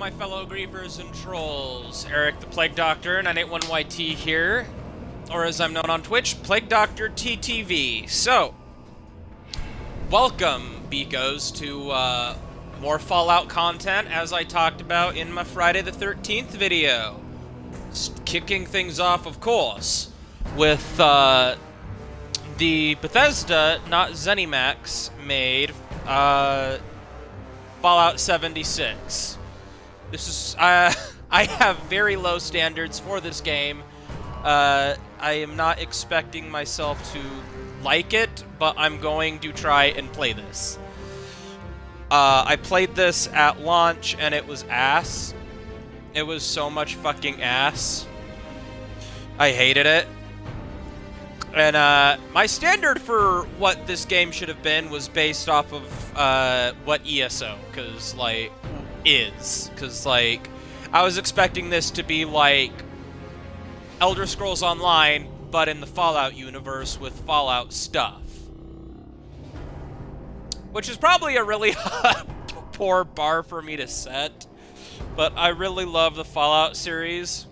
my fellow griefers and trolls. Eric the Plague Doctor, 981YT here, or as I'm known on Twitch, Plague Doctor TTV. So, welcome, beekos, to more Fallout content, as I talked about in my Friday the 13th video. Just kicking things off, of course, with the Bethesda, not ZeniMax, made Fallout 76. This is, I have very low standards for this game. I am not expecting myself to like it, but I'm going to try and play this. I played this at launch, and it was ass. It was so much fucking ass. I hated it. And, my standard for what this game should have been was based off of, what ESO, cause, like, I was expecting this to be, like, Elder Scrolls Online, but in the Fallout universe with Fallout stuff. Which is probably a really poor bar for me to set, but I really love the Fallout series,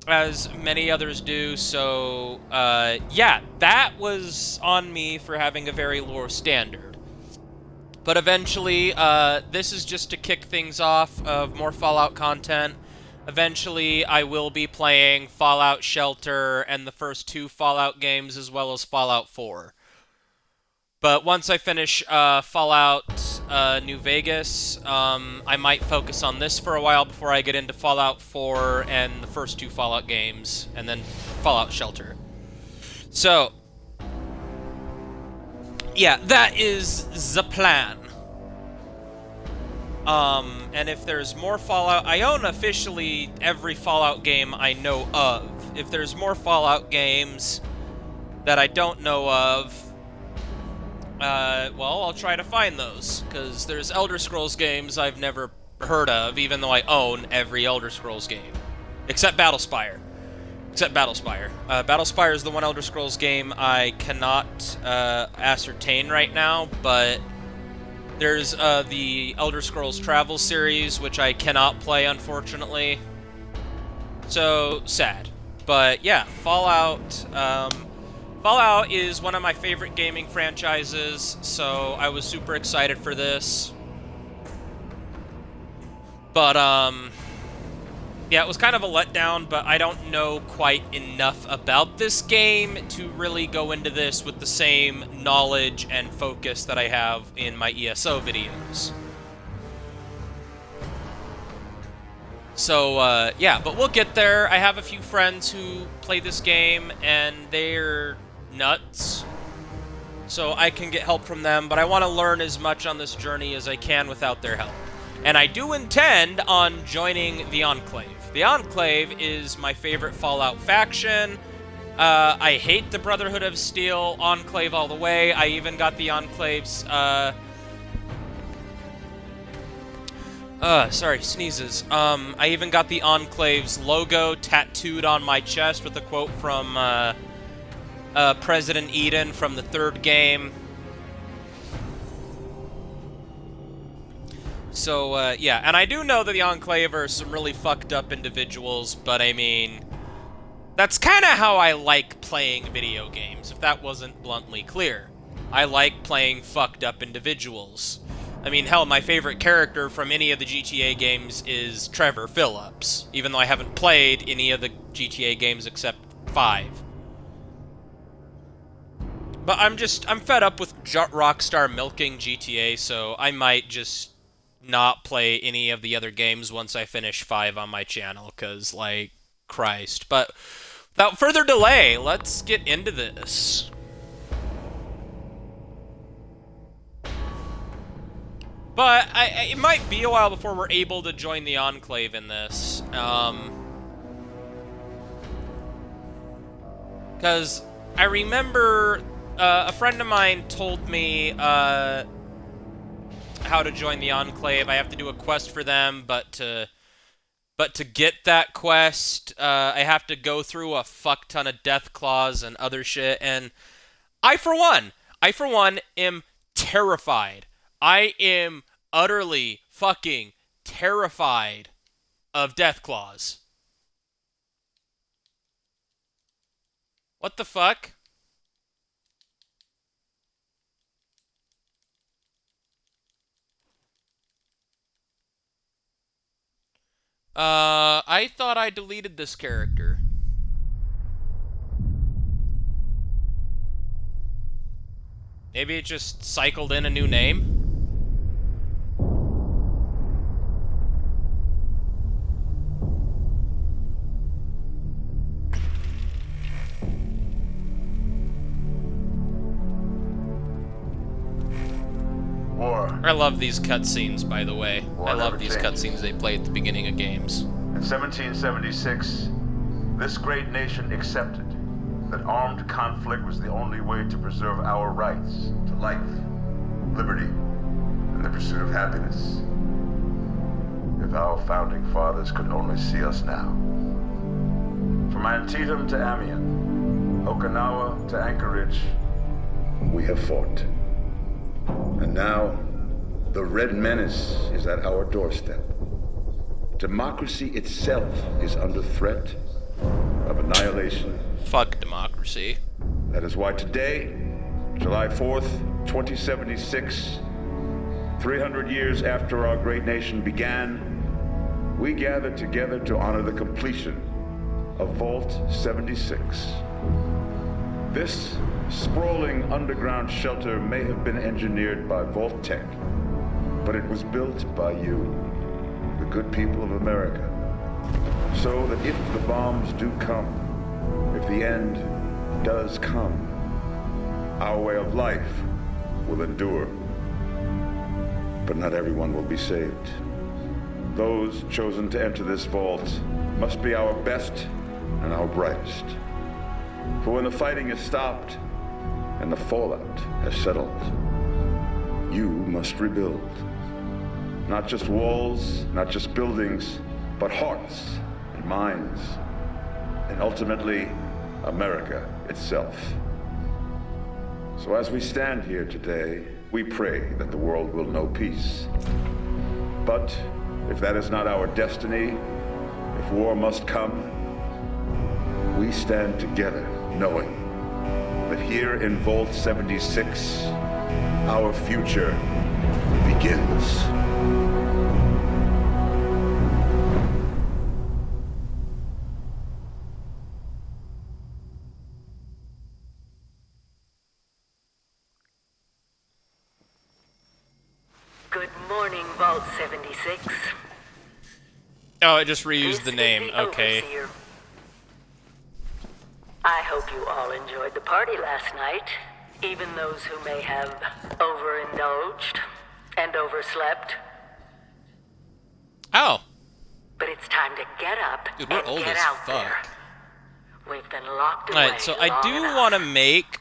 as many others do, so, yeah, that was on me for having a very low standard. But eventually, this is just to kick things off of more Fallout content. Eventually, I will be playing Fallout Shelter and the first two Fallout games, as well as Fallout 4. But once I finish Fallout New Vegas, I might focus on this for a while before I get into Fallout 4 and the first two Fallout games, and then Fallout Shelter. So, yeah, that is the plan. And if there's more Fallout, I own officially every Fallout game I know of. If there's more Fallout games that I don't know of, well, I'll try to find those, because there's Elder Scrolls games I've never heard of, even though I own every Elder Scrolls game. Except Battlespire. Battlespire is the one Elder Scrolls game I cannot, ascertain right now, but there's, the Elder Scrolls Travel series, which I cannot play, unfortunately. So, sad. But, yeah, Fallout is one of my favorite gaming franchises, so I was super excited for this. But, yeah, it was kind of a letdown, but I don't know quite enough about this game to really go into this with the same knowledge and focus that I have in my ESO videos. So, yeah, but we'll get there. I have a few friends who play this game, and they're nuts, so I can get help from them, but I want to learn as much on this journey as I can without their help. And I do intend on joining the Enclave. The Enclave is my favorite Fallout faction. I hate the Brotherhood of Steel. Enclave all the way. I even got the Enclave's, sorry, sneezes. I even got the Enclave's logo tattooed on my chest with a quote from, President Eden from the third game. So, yeah, and I do know that the Enclave are some really fucked up individuals, but I mean, that's kind of how I like playing video games, if that wasn't bluntly clear. I like playing fucked up individuals. I mean, hell, my favorite character from any of the GTA games is Trevor Phillips, even though I haven't played any of the GTA games except 5. But I'm fed up with Rockstar milking GTA, so I might just not play any of the other games once I finish 5 on my channel, because, like, Christ. But without further delay, let's get into this. But it might be a while before we're able to join the Enclave in this. Because I remember a friend of mine told me how to join the Enclave. I have to do a quest for them, but to get that quest, I have to go through a fuck ton of death claws and other shit, and I for one am terrified. I am utterly fucking terrified of Deathclaws. What the fuck? I thought I deleted this character. Maybe it just cycled in a new name? I love these cutscenes, by the way. I love these cutscenes they play at the beginning of games. In 1776, this great nation accepted that armed conflict was the only way to preserve our rights to life, liberty, and the pursuit of happiness. If our founding fathers could only see us now. From Antietam to Amiens, Okinawa to Anchorage, we have fought. And now, the Red Menace is at our doorstep. Democracy itself is under threat of annihilation. Fuck democracy. That is why today, July 4th, 2076, 300 years after our great nation began, we gather together to honor the completion of Vault 76. This sprawling underground shelter may have been engineered by Vault Tech, but it was built by you, the good people of America, so that if the bombs do come, if the end does come, our way of life will endure. But not everyone will be saved. Those chosen to enter this vault must be our best and our brightest. For when the fighting is stopped and the fallout has settled, you must rebuild. Not just walls, not just buildings, but hearts and minds, and ultimately, America itself. So as we stand here today, we pray that the world will know peace. But if that is not our destiny, if war must come, we stand together knowing that here in Vault 76, our future begins. Good morning, Vault 76. Oh, I just reused the name. Okay. Overseer. I hope you all enjoyed the party last night, even those who may have overindulged and overslept. Oh. But it's time to get up Dude, we're and old get as out fuck. there. We've been locked away. Alright, so I do want to make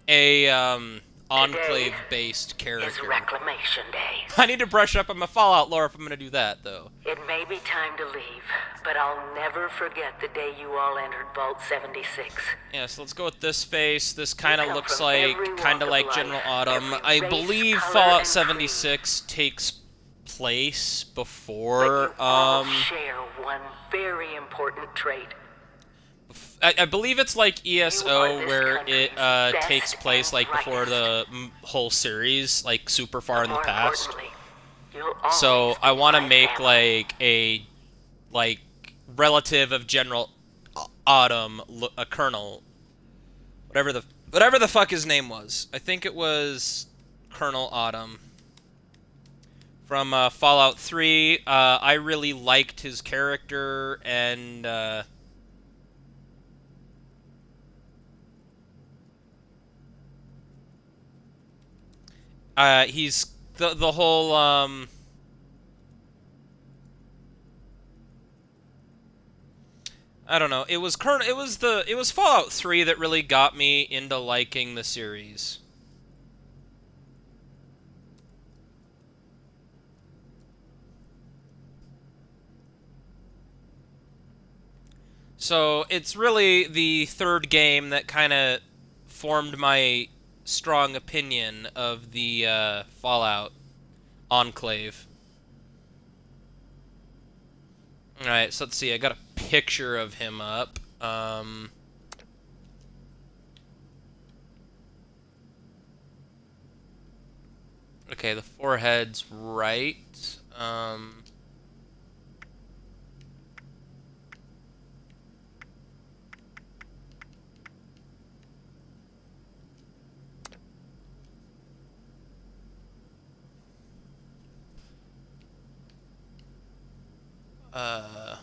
a, Enclave-based It's character. Reclamation Day. I need to brush up on my Fallout lore if I'm gonna do that, though. It may be time to leave, but I'll never forget the day you all entered Vault 76. Yeah, so let's go with this face. This kind of come looks from like, every kind walk of of like life, General Autumn. every I race, believe color, Fallout and 76 takes place But before, you all share one very important trait. I believe it's like You are ESO, this where country's it best takes place and like before the brightest. whole series, like super far in the More past. importantly, you'll always So I be want to my make family. like a relative of General Autumn, a colonel, whatever the fuck his name was. I think it was Colonel Autumn from Fallout 3. I really liked his character, and he's the whole I don't know. It was Fallout 3 that really got me into liking the series. So it's really the third game that kind of formed my strong opinion of the Fallout Enclave. Alright, so let's see. I got a picture of him up. Okay, the forehead's right. Uh...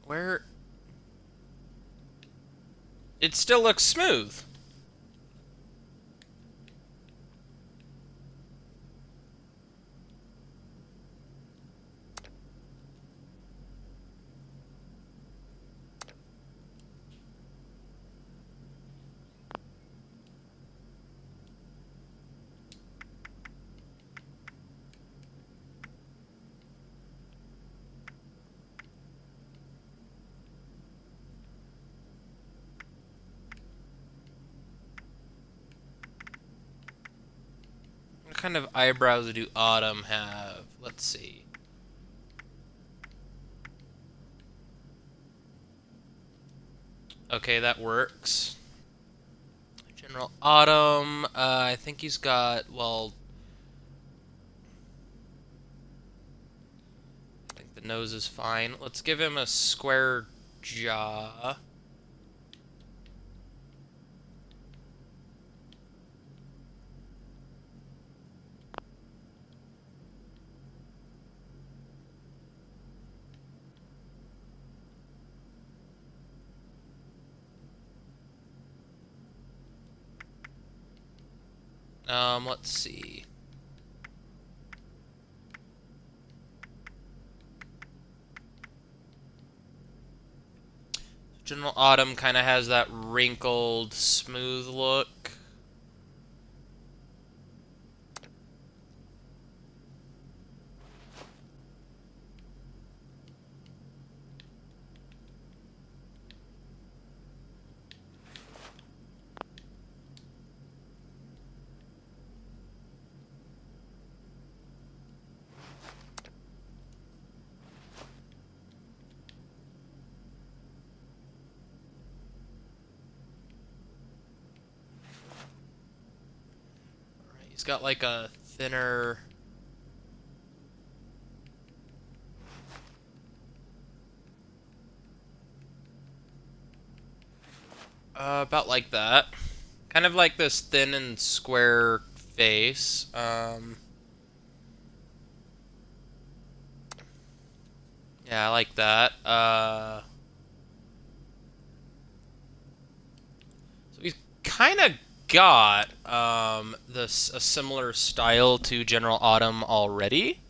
Where... It still looks smooth. What kind of eyebrows do Autumn have? Let's see. Okay, that works. General Autumn, I think he's got, well... I think the nose is fine. Let's give him a square jaw. Let's see. General Autumn kind of has that wrinkled, smooth look. He's got like a thinner... about like that. Kind of like this thin and square face. Yeah, I like that. So he's kind of got this a similar style to General Autumn already.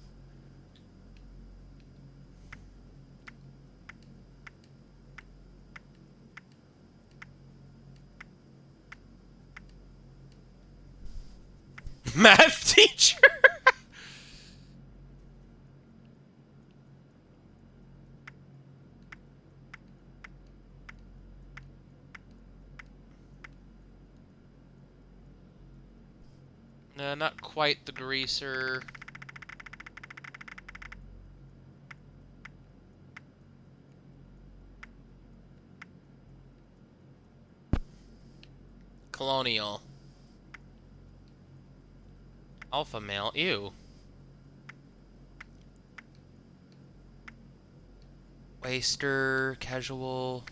Math teacher. No, not quite the greaser. Colonial. Alpha male. Ew. Waster. Casual.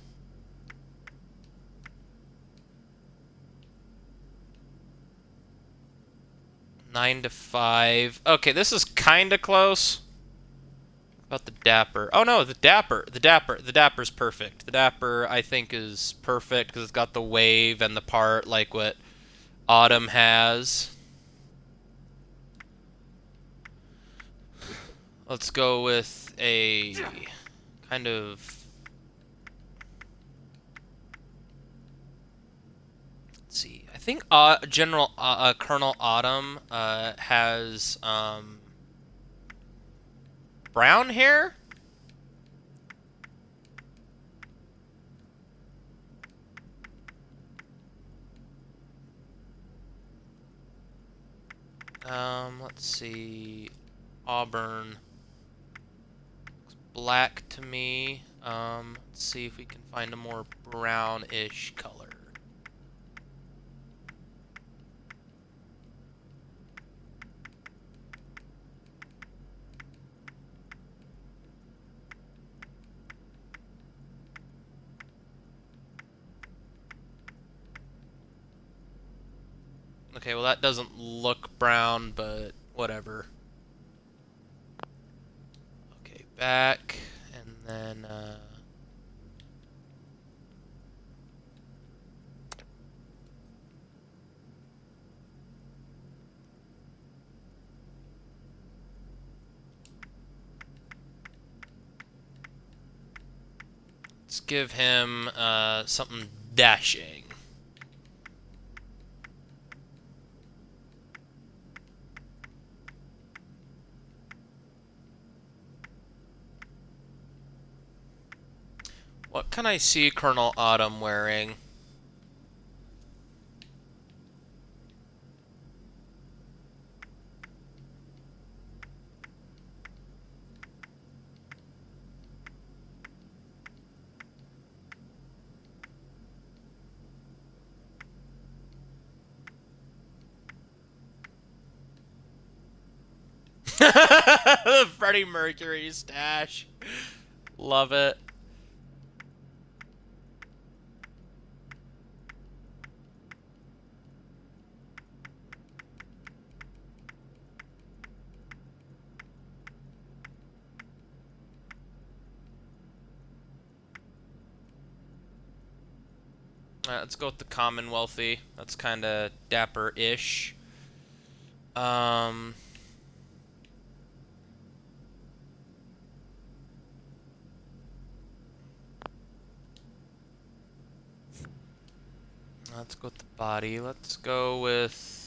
Nine to 5. Okay, this is kind of close. About the Dapper. Oh no, the Dapper. The Dapper's perfect. The Dapper, I think, is perfect because it's got the wave and the part like what Autumn has. Let's go with a kind of... let's see. I think General Colonel Autumn has brown hair. Let's see. Auburn. Looks black to me. Let's see if we can find a more brownish color. Okay, well that doesn't look brown, but whatever. Okay, back, and then, let's give him, something dashing. What can I see Colonel Autumn wearing? The Freddie Mercury stash. Love it. Let's go with the Commonwealthy. That's kind of dapper-ish. Let's go with the body. Let's go with...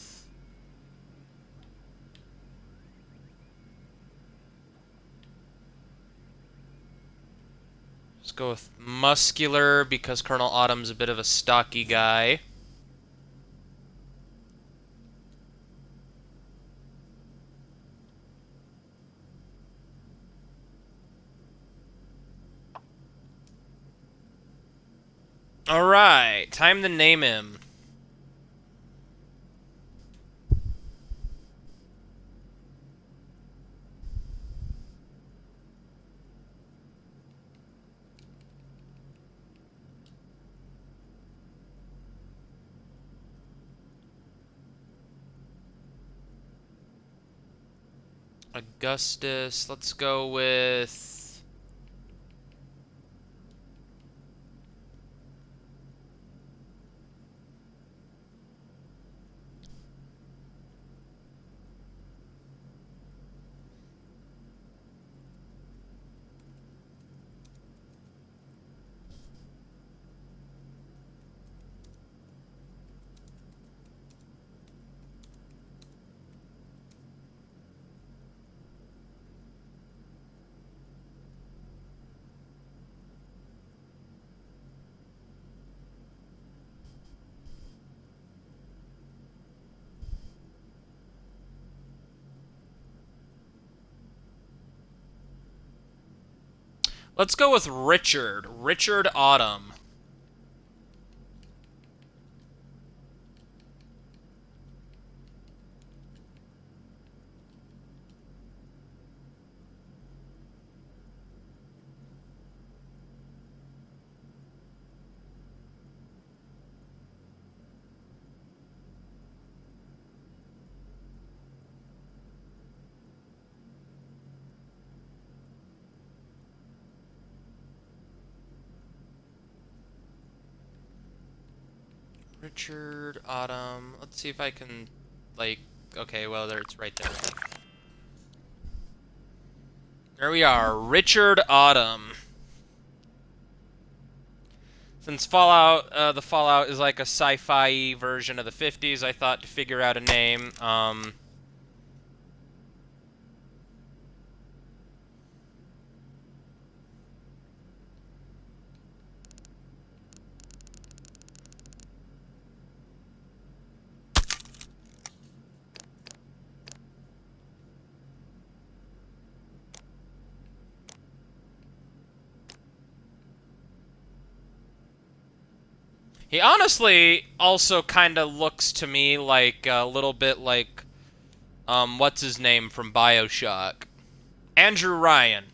Let's go with muscular, because Colonel Autumn's a bit of a stocky guy. Alright, time to name him. Augustus, let's go with... Let's go with Richard. Richard Autumn. Richard Autumn. Let's see if I can, like... Okay, well, there it's right there. There we are. Richard Autumn. Since Fallout, the Fallout is like a sci-fi version of the 50s, I thought to figure out a name. He honestly also kind of looks to me like a little bit like, what's his name from BioShock? Andrew Ryan.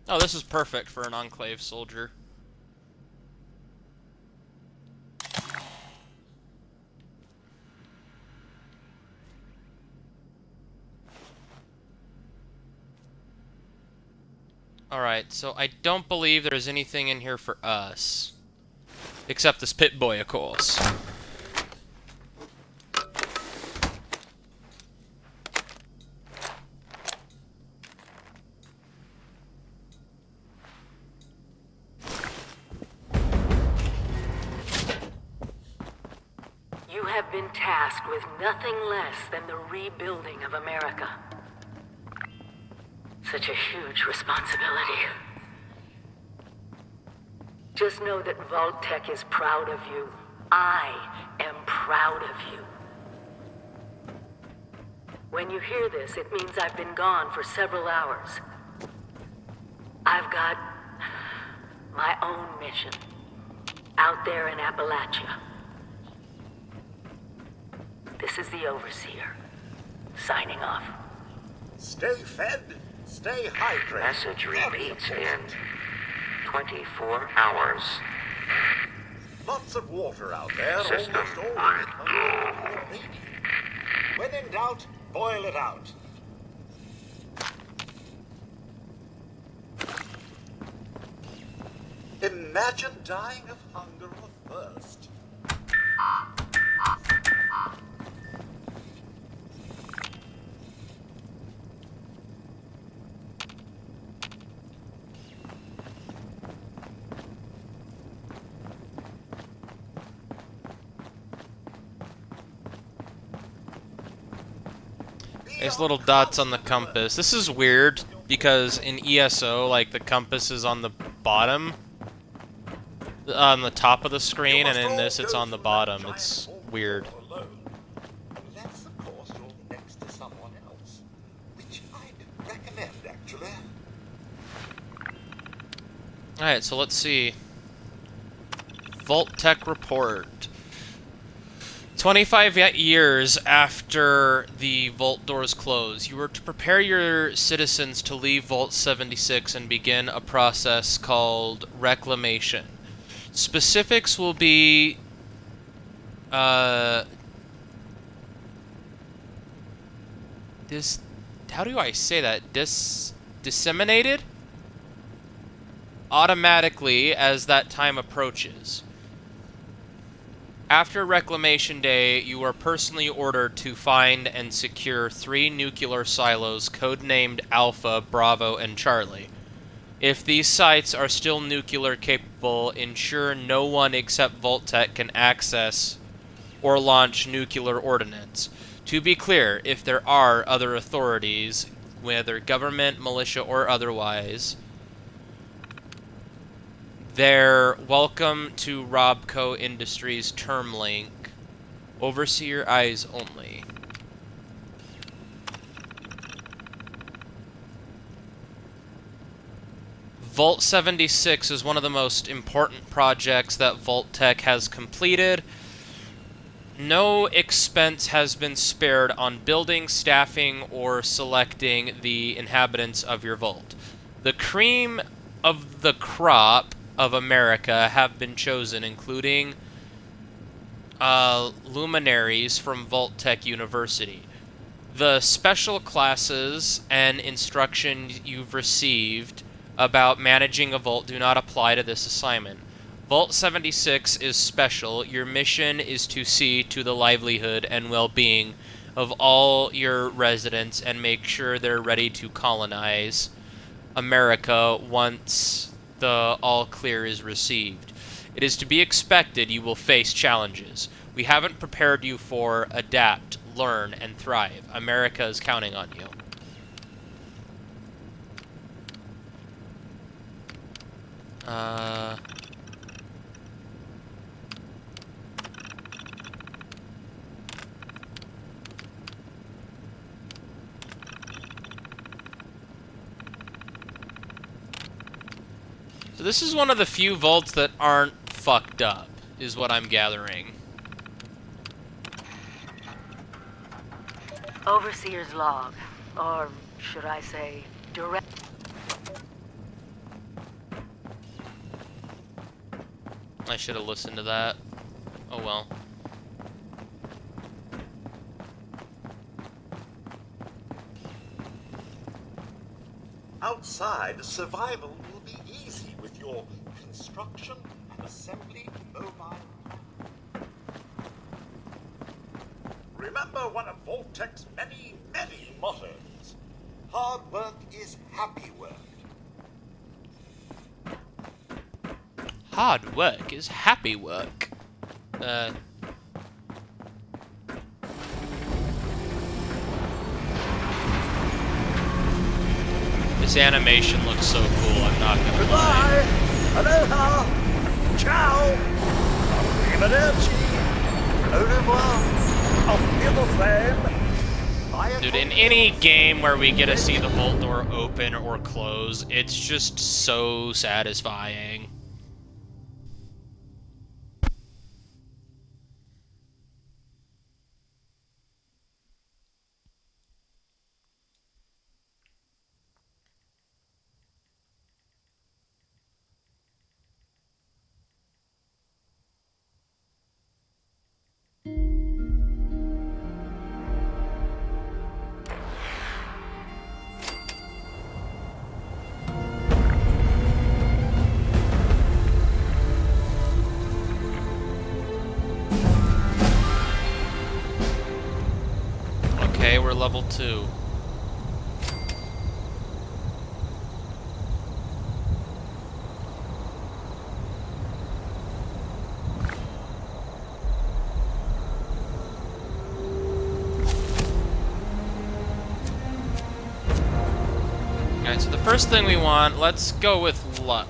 Oh, this is perfect for an Enclave soldier. Alright, so I don't believe there's anything in here for us. Except this Pit-Boy, of course. You have been tasked with nothing less than the rebuilding of America. Such a huge responsibility. Just know that Vault-Tec is proud of you. I am proud of you. When you hear this, it means I've been gone for several hours. I've got my own mission out there in Appalachia. This is the Overseer, signing off. Stay fed, stay hydrated. Message repeats in 24 hours. Lots of water out there, System almost all of it hungry for meat. When in doubt, boil it out. Imagine dying of hunger or thirst. There's little dots on the compass. This is weird, because in ESO, like, the compass is on the bottom, on the top of the screen, and in this, it's on the bottom. It's weird. Unless, of course, you're next to someone else, which I'd recommend, actually. Alright, so let's see. Vault-Tec report. 25 years after the vault doors close, you were to prepare your citizens to leave Vault 76 and begin a process called reclamation. Specifics will be how do I say that? Disseminated automatically as that time approaches. After Reclamation Day, you are personally ordered to find and secure 3 nuclear silos codenamed Alpha, Bravo, and Charlie. If these sites are still nuclear capable, ensure no one except Vault-Tec can access or launch nuclear ordnance. To be clear, if there are other authorities, whether government, militia, or otherwise, Their welcome to Robco Industries term link. Overseer eyes only. Vault 76 is one of the most important projects that Vault-Tec has completed. No expense has been spared on building, staffing, or selecting the inhabitants of your vault. The cream of the crop of America have been chosen, including luminaries from Vault-Tec University. The special classes and instruction you've received about managing a vault do not apply to this assignment. Vault 76 is special. Your mission is to see to the livelihood and well-being of all your residents and make sure they're ready to colonize America once the all clear is received. It is to be expected you will face challenges. We haven't prepared you for adapt, learn, and thrive. America is counting on you. So this is one of the few vaults that aren't fucked up, is what I'm gathering. Overseer's log, or should I say, direct. I should have listened to that. Oh well. Outside, survival will be easy with your construction and assembly mobile. Remember one of Vault-Tec's many, many mottos. Hard work is happy work. Hard work is happy work. This animation looks so cool, I'm not gonna lie. Aloha! Ciao! Arrivederci! Au revoir! Auf Wiedersehen! Dude, in any game where we get to see the vault door open or close, it's just so satisfying. Okay, we're level 2. Alright, so the first thing we want, let's go with luck.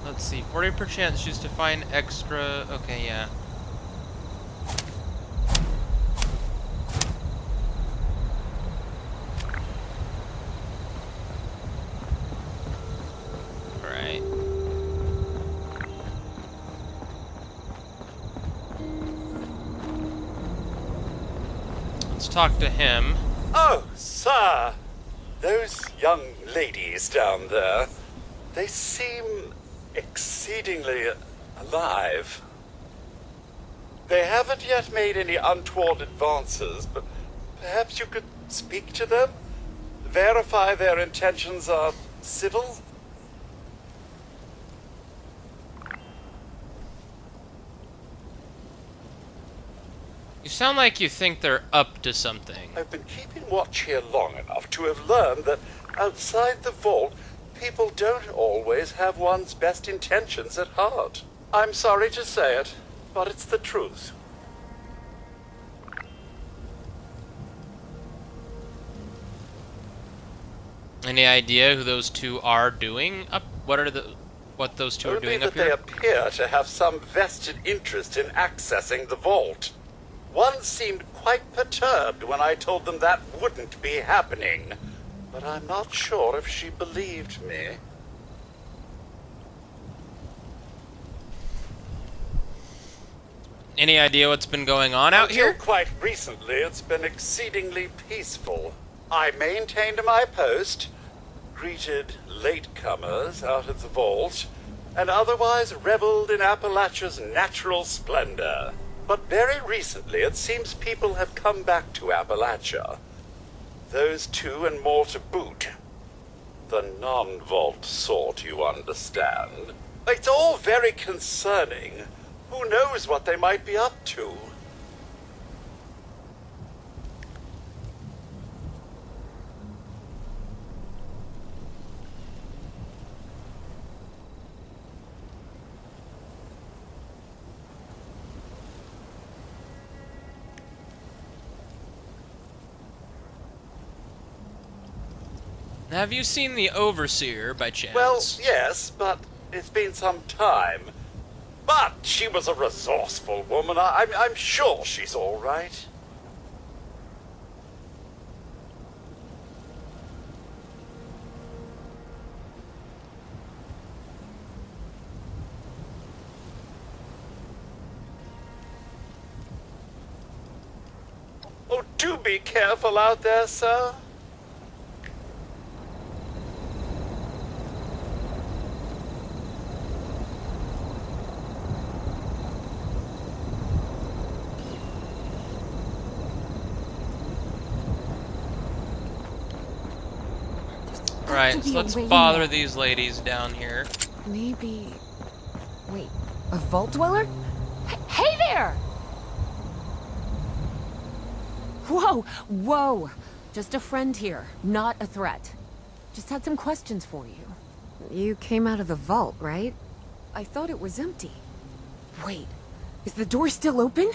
Let's see, 40% chance to find extra. Okay, yeah. Alright. Let's talk to him. Oh, sir! Those young ladies down there, they seem exceedingly alive. They haven't yet made any untoward advances, but perhaps you could speak to them? Verify their intentions are civil? You sound like you think they're up to something. I've been keeping watch here long enough to have learned that outside the vault, people don't always have one's best intentions at heart. I'm sorry to say it, but it's the truth. Any idea who those two are doing up? What those two are Only doing that up here? they appear to have some vested interest in accessing the vault. One seemed quite perturbed when I told them that wouldn't be happening, but I'm not sure if she believed me. Any idea what's been going on out Until here? quite recently, it's been exceedingly peaceful. I maintained my post, greeted latecomers out of the vault, and otherwise reveled in Appalachia's natural splendor. But very recently, it seems people have come back to Appalachia. Those two and more to boot. The non-vault sort, you understand. It's all very concerning. Who knows what they might be up to? Have you seen the Overseer by chance? Well, yes, but it's been some time. But she was a resourceful woman. I'm sure she's all right. Oh, do be careful out there, sir. Right, so let's bother these ladies down here. Maybe... Wait, a vault dweller? Hey there! Whoa, whoa! Just a friend here, not a threat. Just had some questions for you. You came out of the vault, right? I thought it was empty. Wait, is the door still open?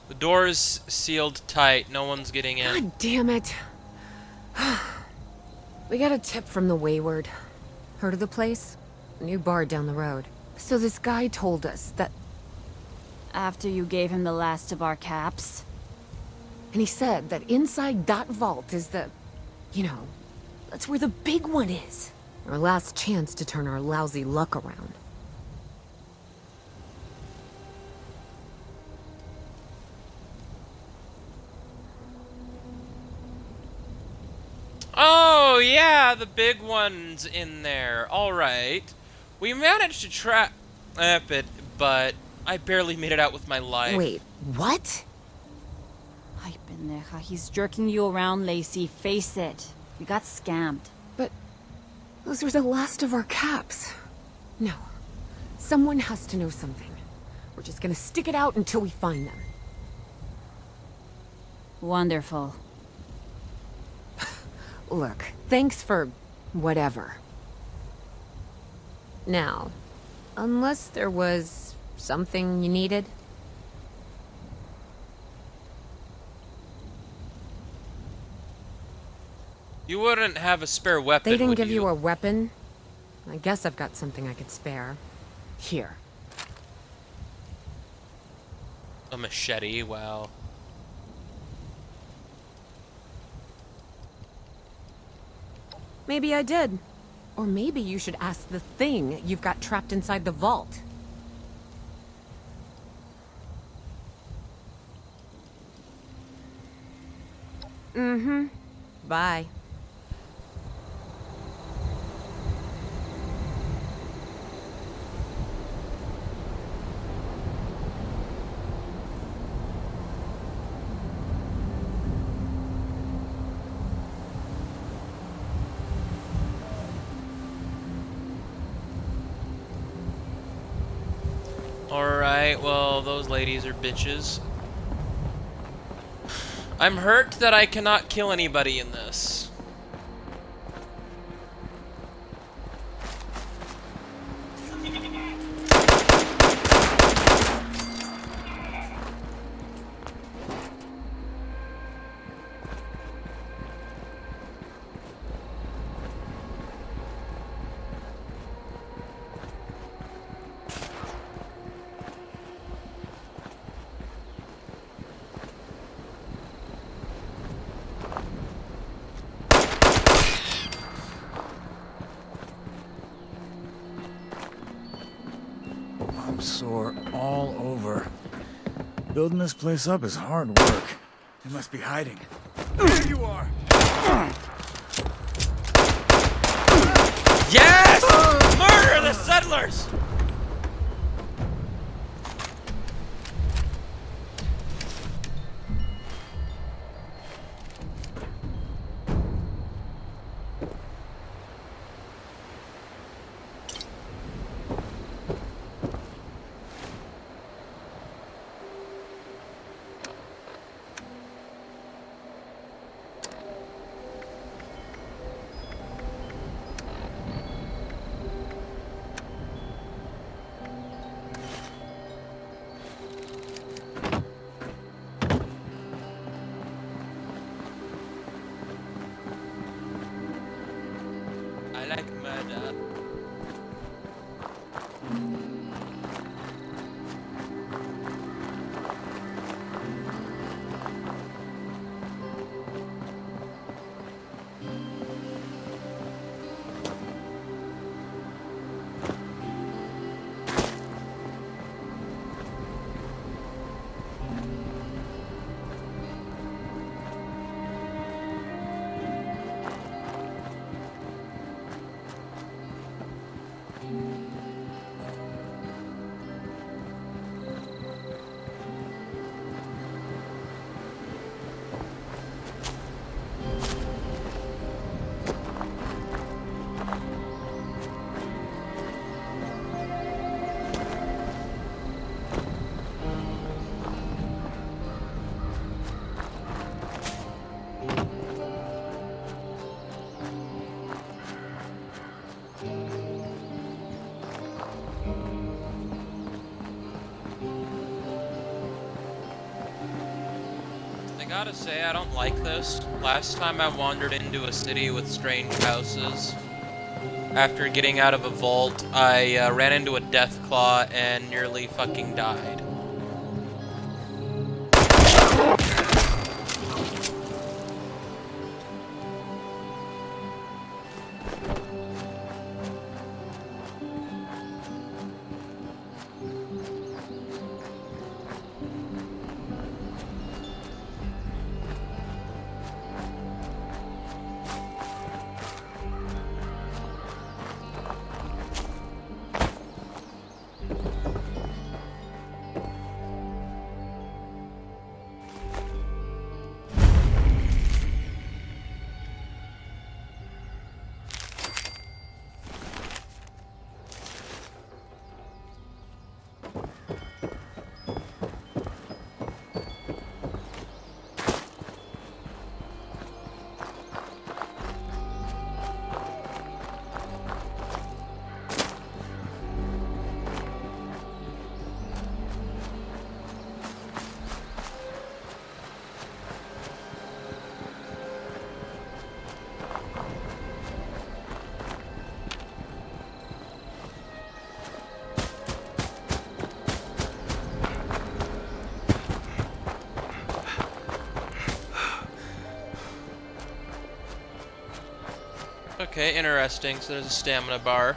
The door's sealed tight. No one's getting in. God damn it. We got a tip from the Wayward. Heard of the place? New bar down the road. So this guy told us that... After you gave him the last of our caps? And he said that inside that vault is the... You know, that's where the big one is. Our last chance to turn our lousy luck around. Oh, yeah, the big one's in there. Alright. We managed to trap it, but I barely made it out with my life. Wait, what? Ay, pendeja. He's jerking you around, Lacey. Face it. You got scammed. But those are the last of our caps. No. Someone has to know something. We're just gonna stick it out until we find them. Wonderful. Look, thanks for... whatever. Now, unless there was something you needed? You wouldn't have a spare weapon, They didn't would give you a weapon? I guess I've got something I could spare. Here. A machete, wow. Maybe I did. Or maybe you should ask the thing you've got trapped inside the vault. Mm-hmm. Bye. Alright, well, those ladies are bitches. I'm hurt that I cannot kill anybody in this. I'm sore all over. Building this place up is hard work. They must be hiding. There you are! Yes! Murder the settlers! I like murder. I gotta say, I don't like this. Last time I wandered into a city with strange houses. After getting out of a vault, I ran into a death claw and nearly fucking died. Okay, interesting. So there's a stamina bar.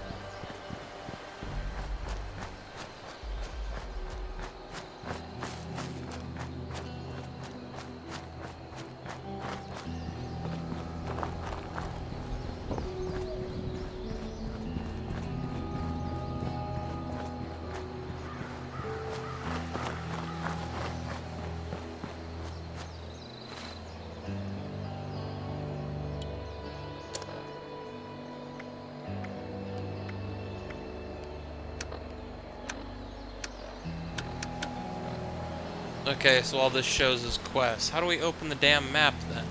Okay, so all this shows is quests. How do we open the damn map then?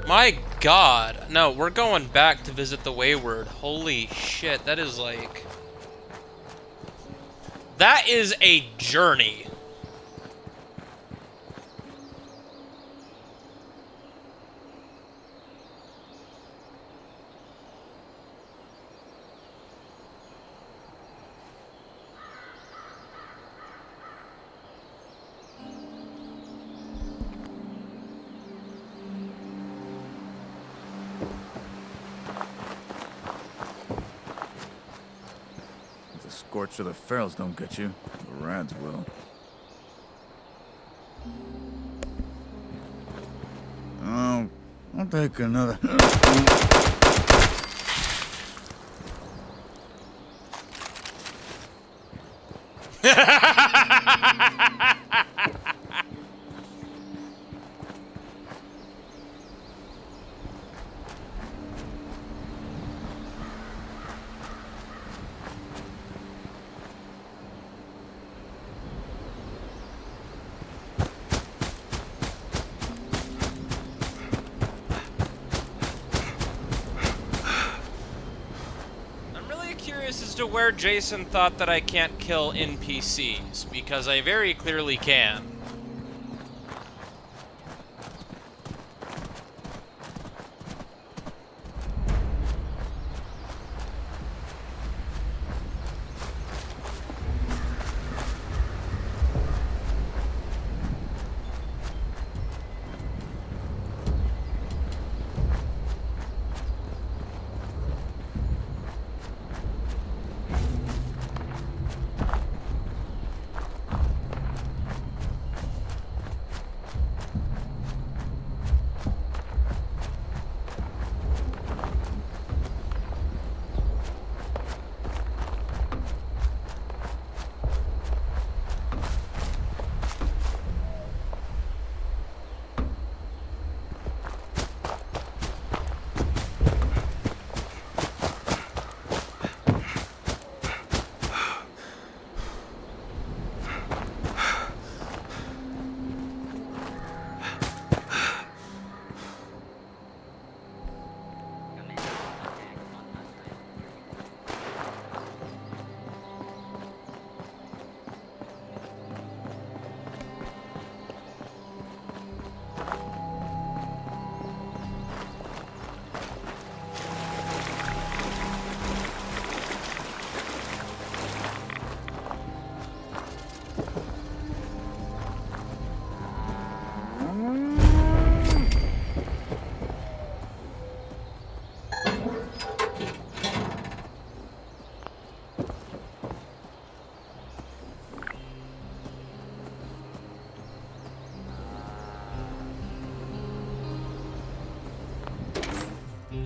My god. No, we're going back to visit the Wayward. Holy shit, that is like... That is a journey. The scorch of the ferals don't get you. The rads will. Oh, I'll take another. Curious as to where Jason thought that I can't kill NPCs, because I very clearly can.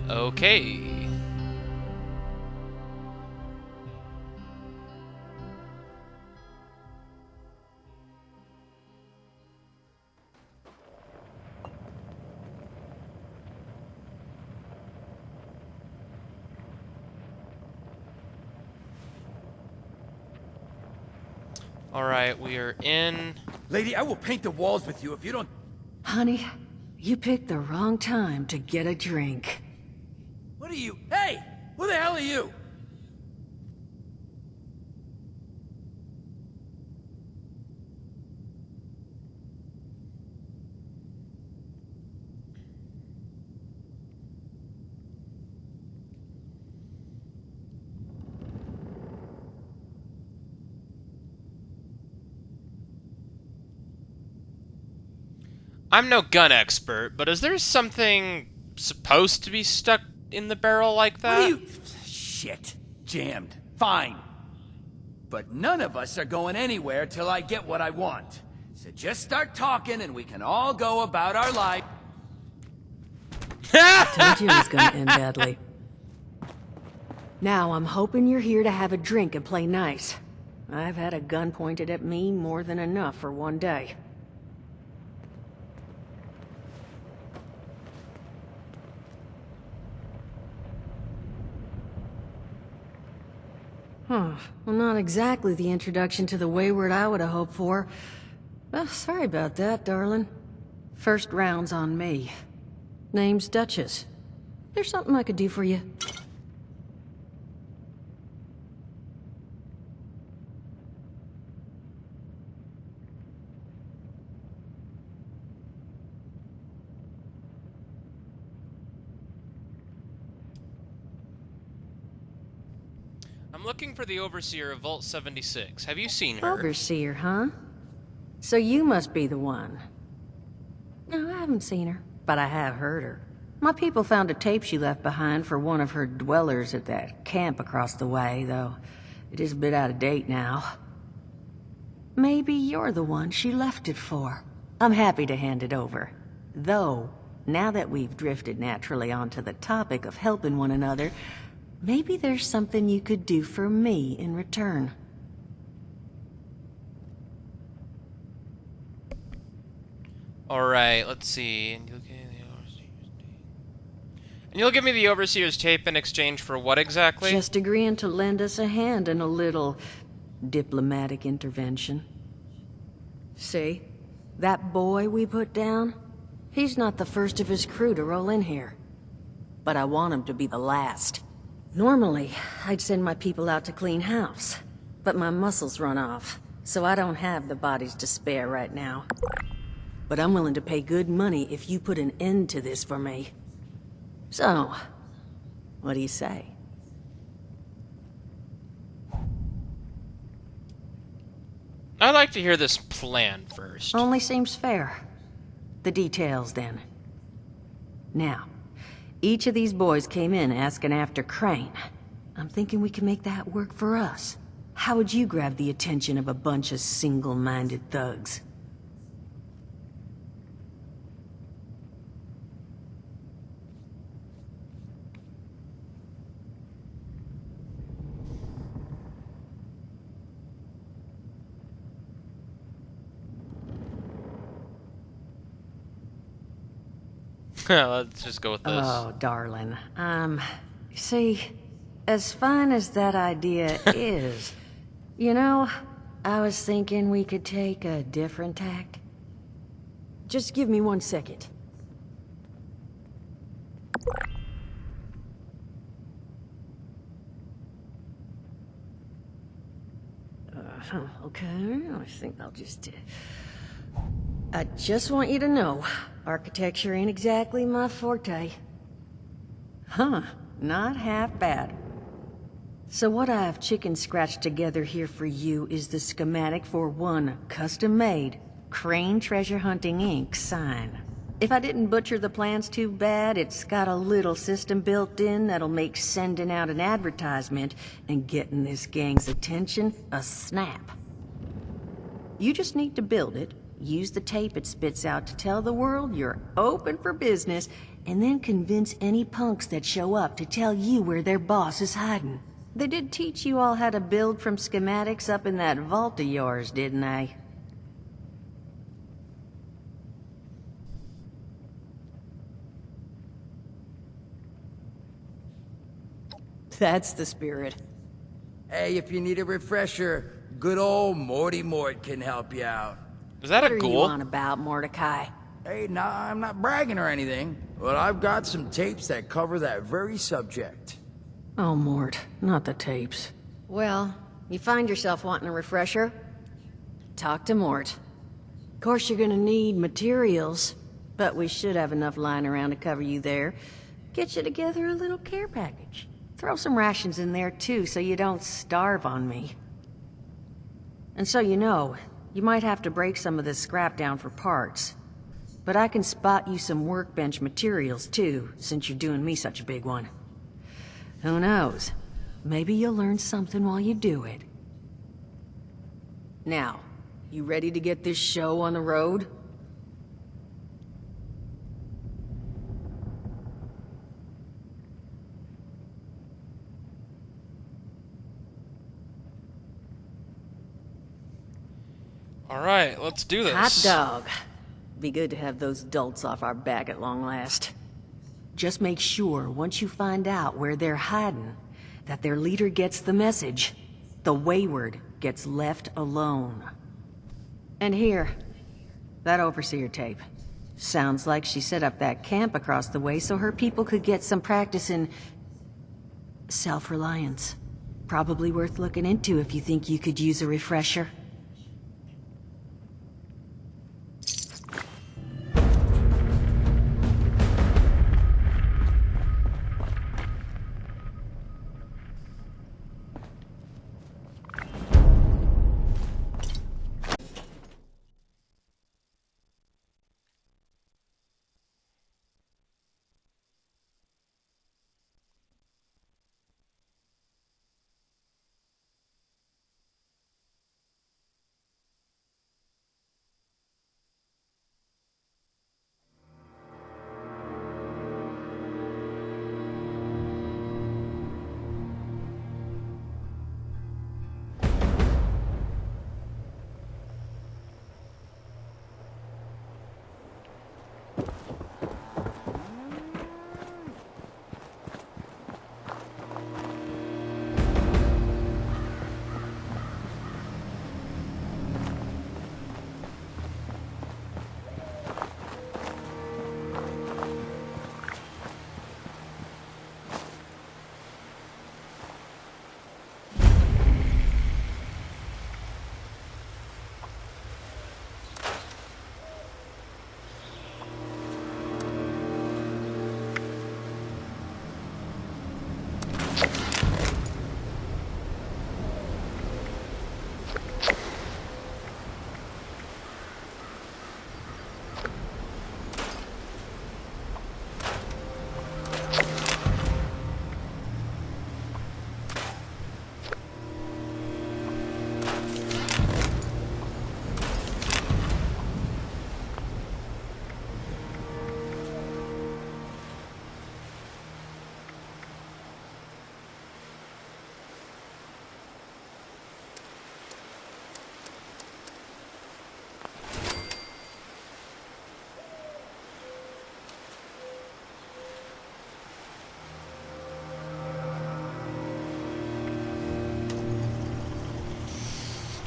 Okay. Alright, we are in... Lady, I will paint the walls with you if you don't... Honey, you picked the wrong time to get a drink. What are you? Hey! Who the hell are you? I'm no gun expert, but is there something supposed to be stuck in the barrel like that? What are you... Shit. Jammed. Fine. But none of us are going anywhere till I get what I want. So just start talking and we can all go about our life. Told you it was gonna end badly. Now I'm hoping you're here to have a drink and play nice. I've had a gun pointed at me more than enough for one day. Huh. Well, not exactly the introduction to the Wayward I would have hoped for. Well, sorry about that, darling. First round's on me. Name's Duchess. There's something I could do for you. I'm looking for the Overseer of Vault 76. Have you seen her? Overseer, huh? So you must be the one. No, I haven't seen her, but I have heard her. My people found a tape she left behind for one of her dwellers at that camp across the way, though it is a bit out of date now. Maybe you're the one she left it for. I'm happy to hand it over. Though, now that we've drifted naturally onto the topic of helping one another, maybe there's something you could do for me in return. Alright, let's see. And you'll give me the Overseer's tape in exchange for what exactly? Just agreeing to lend us a hand in a little diplomatic intervention. See? That boy we put down? He's not the first of his crew to roll in here. But I want him to be the last. Normally, I'd send my people out to clean house. But my muscles run off, so I don't have the bodies to spare right now. But I'm willing to pay good money if you put an end to this for me. So, what do you say? I'd like to hear this plan first. Only seems fair. The details, then. Now, each of these boys came in asking after Crane. I'm thinking we can make that work for us. How would you grab the attention of a bunch of single-minded thugs? Let's just go with this. Oh, darling. See, as fine as that idea is, you know, I was thinking we could take a different tack. Just give me 1 second. Okay, I think I'll just... I just want you to know, architecture ain't exactly my forte. Huh, not half bad. So what I've chicken scratched together here for you is the schematic for one custom-made Crane Treasure Hunting Inc. sign. If I didn't butcher the plans too bad, it's got a little system built in that'll make sending out an advertisement and getting this gang's attention a snap. You just need to build it, use the tape it spits out to tell the world you're open for business, and then convince any punks that show up to tell you where their boss is hiding. They did teach you all how to build from schematics up in that vault of yours, didn't they? That's the spirit. Hey, if you need a refresher, good old Morty Mort can help you out. Is that a What are you ghoul? on about, Mordecai? Hey, nah, I'm not bragging or anything, but I've got some tapes that cover that very subject. Oh, Mort, not the tapes. Well, you find yourself wanting a refresher? Talk to Mort. Of course you're gonna need materials, but we should have enough lying around to cover you there. Get you together a little care package. Throw some rations in there too, so you don't starve on me. And so you know, you might have to break some of this scrap down for parts. But I can spot you some workbench materials too, since you're doing me such a big one. Who knows? Maybe you'll learn something while you do it. Now, you ready to get this show on the road? Alright, let's do this. Hot dog. Be good to have those dolts off our back at long last. Just make sure, once you find out where they're hiding, that their leader gets the message. The wayward gets left alone. And here, that overseer tape. Sounds like she set up that camp across the way so her people could get some practice in self-reliance. Probably worth looking into if you think you could use a refresher.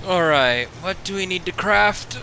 Alright, what do we need to craft?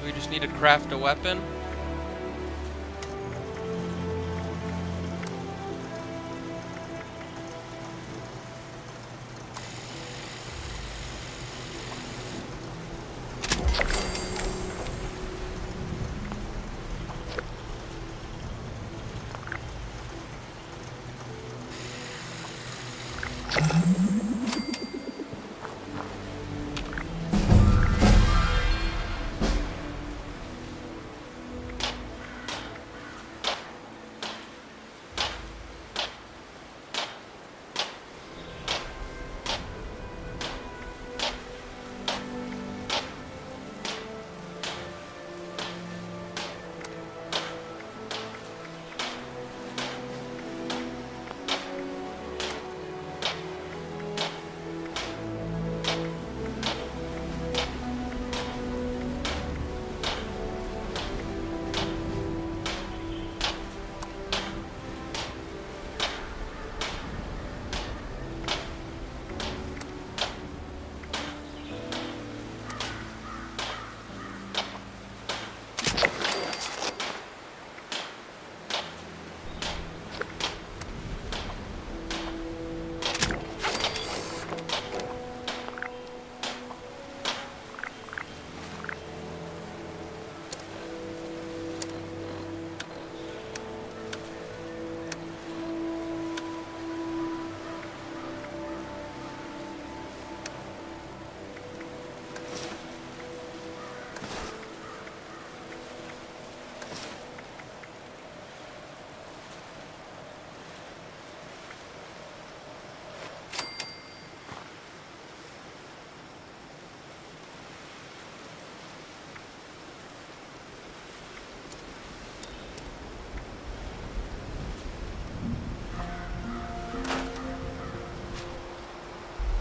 We just need to craft a weapon.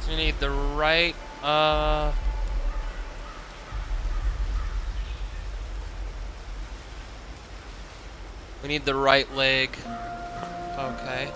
So we need the right, we need the right leg. Okay.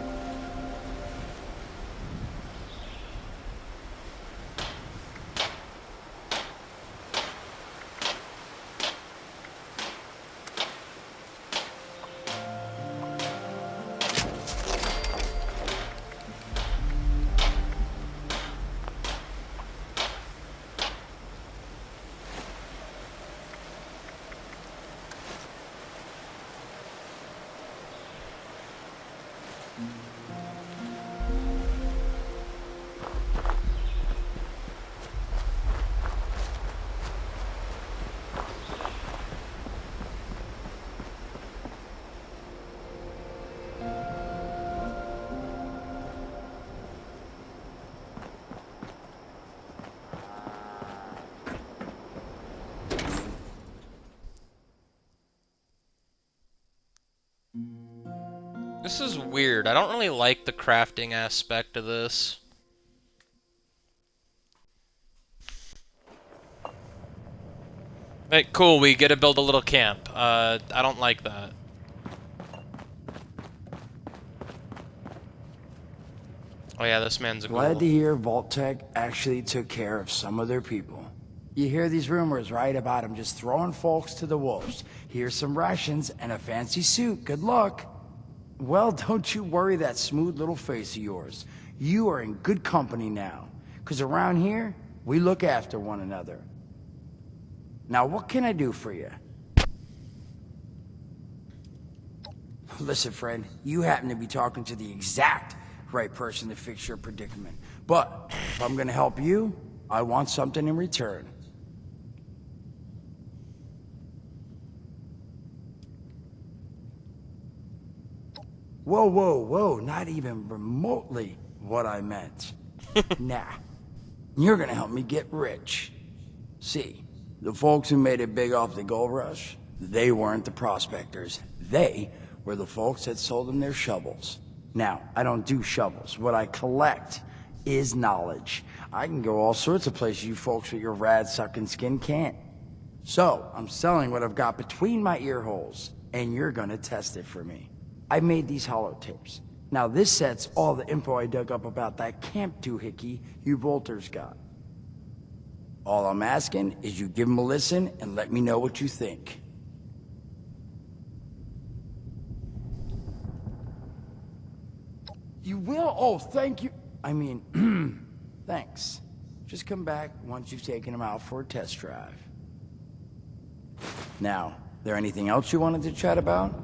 This is weird. I don't really like the crafting aspect of this. Hey, cool, we get to build a little camp. I don't like that. Oh yeah, this man's a Glad ghoul. to hear Vault-Tec actually took care of some of their people. You hear these rumors, right, about them just throwing folks to the wolves. Here's some rations and a fancy suit. Good luck. Well, don't you worry that smooth little face of yours. You are in good company now. 'Cause around here, we look after one another. Now, what can I do for you? Listen, friend, you happen to be talking to the exact right person to fix your predicament. But if I'm gonna help you, I want something in return. Whoa, whoa, whoa, not even remotely what I meant. Nah, you're gonna help me get rich. See, the folks who made it big off the gold rush, they weren't the prospectors. They were the folks that sold them their shovels. Now, I don't do shovels. What I collect is knowledge. I can go all sorts of places you folks with your rad-sucking skin can't. So, I'm selling what I've got between my ear holes, and you're gonna test it for me. I made these holotapes. Now this sets all the info I dug up about that camp doohickey you Volters got. All I'm asking is you give them a listen and let me know what you think. You will? Oh, thank you. I mean, thanks. Just come back once you've taken them out for a test drive. Now, there anything else you wanted to chat about?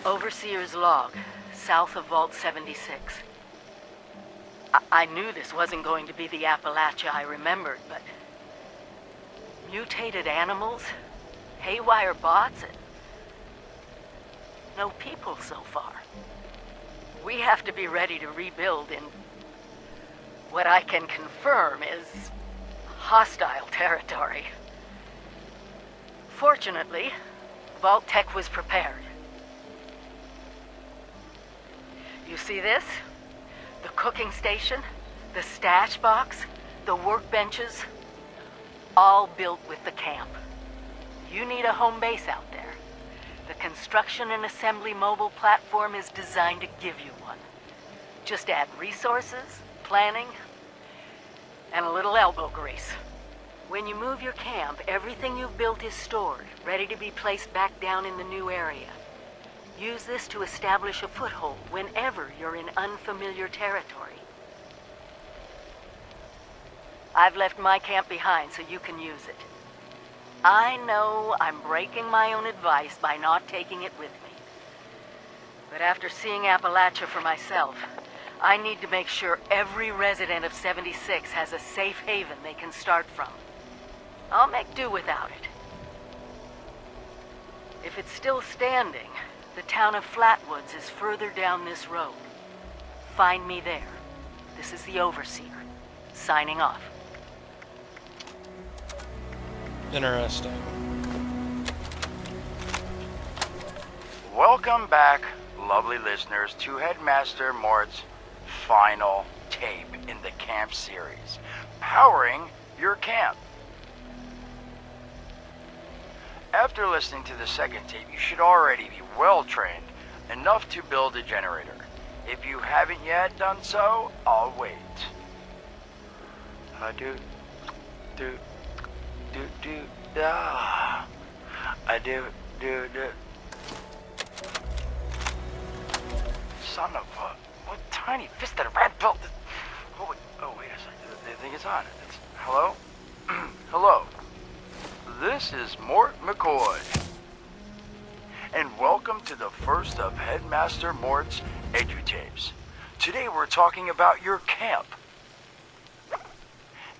Overseer's log, south of Vault 76. I knew this wasn't going to be the Appalachia I remembered, but... mutated animals, haywire bots, and... no people so far. We have to be ready to rebuild in... what I can confirm is... hostile territory. Fortunately, Vault Tech was prepared. You see this? The cooking station, the stash box, the workbenches, all built with the camp. You need a home base out there. The construction and assembly mobile platform is designed to give you one. Just add resources, planning, and a little elbow grease. When you move your camp, everything you've built is stored, ready to be placed back down in the new area. Use this to establish a foothold whenever you're in unfamiliar territory. I've left my camp behind so you can use it. I know I'm breaking my own advice by not taking it with me. But after seeing Appalachia for myself, I need to make sure every resident of 76 has a safe haven they can start from. I'll make do without it. If it's still standing, the town of Flatwoods is further down this road. Find me there. This is the Overseer, signing off. Interesting. Welcome back, lovely listeners, to Headmaster Mort's final tape in the camp series, Powering Your Camp. After listening to the second tape, you should already be well trained enough to build a generator. If you haven't yet done so, I'll wait. I do. Son of a... what tiny fisted rat built this... Oh, wait a second. I think it's on. Hello? Hello. This is Mort McCoy. And welcome to the first of Headmaster Mort's EduTapes. Today we're talking about your camp.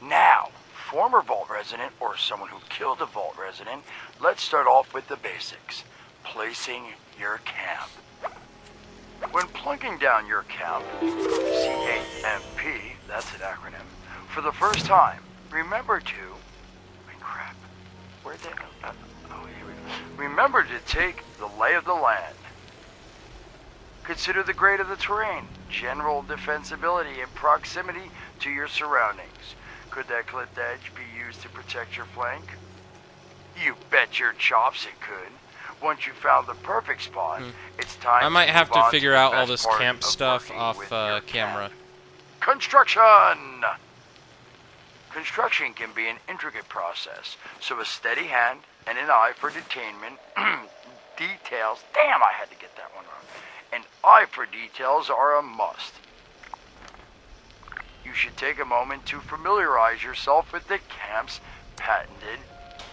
Now, former Vault resident or someone who killed a Vault resident, let's start off with the basics. Placing your camp. When plunking down your camp, CAMP, that's an acronym, for the first time, remember to... crap. Where'd they go? Here we go. Remember to take the lay of the land. Consider the grade of the terrain, general defensibility, and proximity to your surroundings. Could that clipped edge be used to protect your flank? You bet your chops it could. Once you found the perfect spot, it's time I might have to move on figure the out all best this part camp of stuff working off with your camera. camp. Construction! Construction can be an intricate process, so a steady hand and an eye for detainment, details, damn, I had to get that one wrong, an eye for details are a must. You should take a moment to familiarize yourself with the camp's patented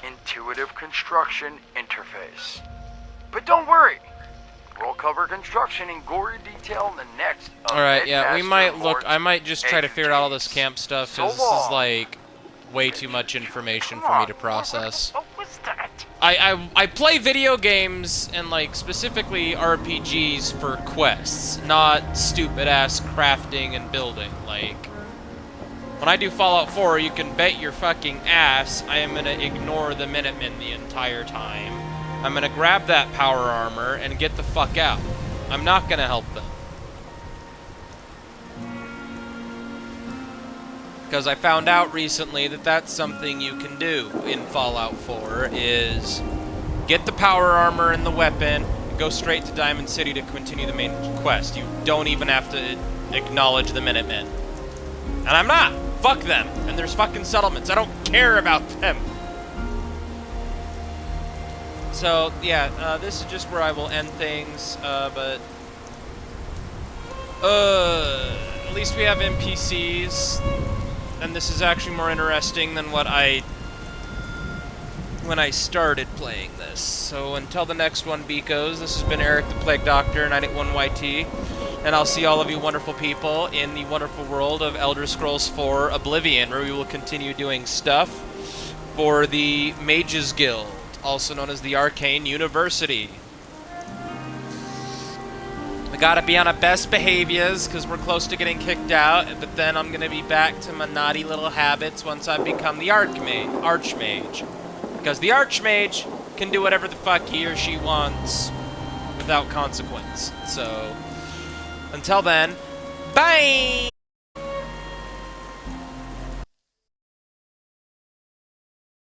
intuitive construction interface. But don't worry, we'll cover construction in gory detail in the next. Alright, yeah, we might look. I might just try to figure out all this camp stuff, because this is like way too much information for me to process. What was that? I play video games and like specifically RPGs for quests, not stupid ass crafting and building. Like when I do Fallout 4, you can bet your fucking ass I am gonna ignore the Minutemen the entire time. I'm gonna grab that power armor and get the fuck out. I'm not gonna help them. Because I found out recently that that's something you can do in Fallout 4, is get the power armor and the weapon, and go straight to Diamond City to continue the main quest. You don't even have to acknowledge the Minutemen. And I'm not! Fuck them! And there's fucking settlements. I don't care about them! So, yeah, this is just where I will end things, but... at least we have NPCs, and this is actually more interesting than what I when I started playing this. So until the next one, beekos, this has been Eric the Plague Doctor, 981YT, and I'll see all of you wonderful people in the wonderful world of Elder Scrolls 4 Oblivion, where we will continue doing stuff for the Mages Guild, also known as the Arcane University. I gotta be on a best behaviors, because we're close to getting kicked out, but then I'm gonna be back to my naughty little habits once I become the Archmage. Because the Archmage can do whatever the fuck he or she wants without consequence. So, until then, bye!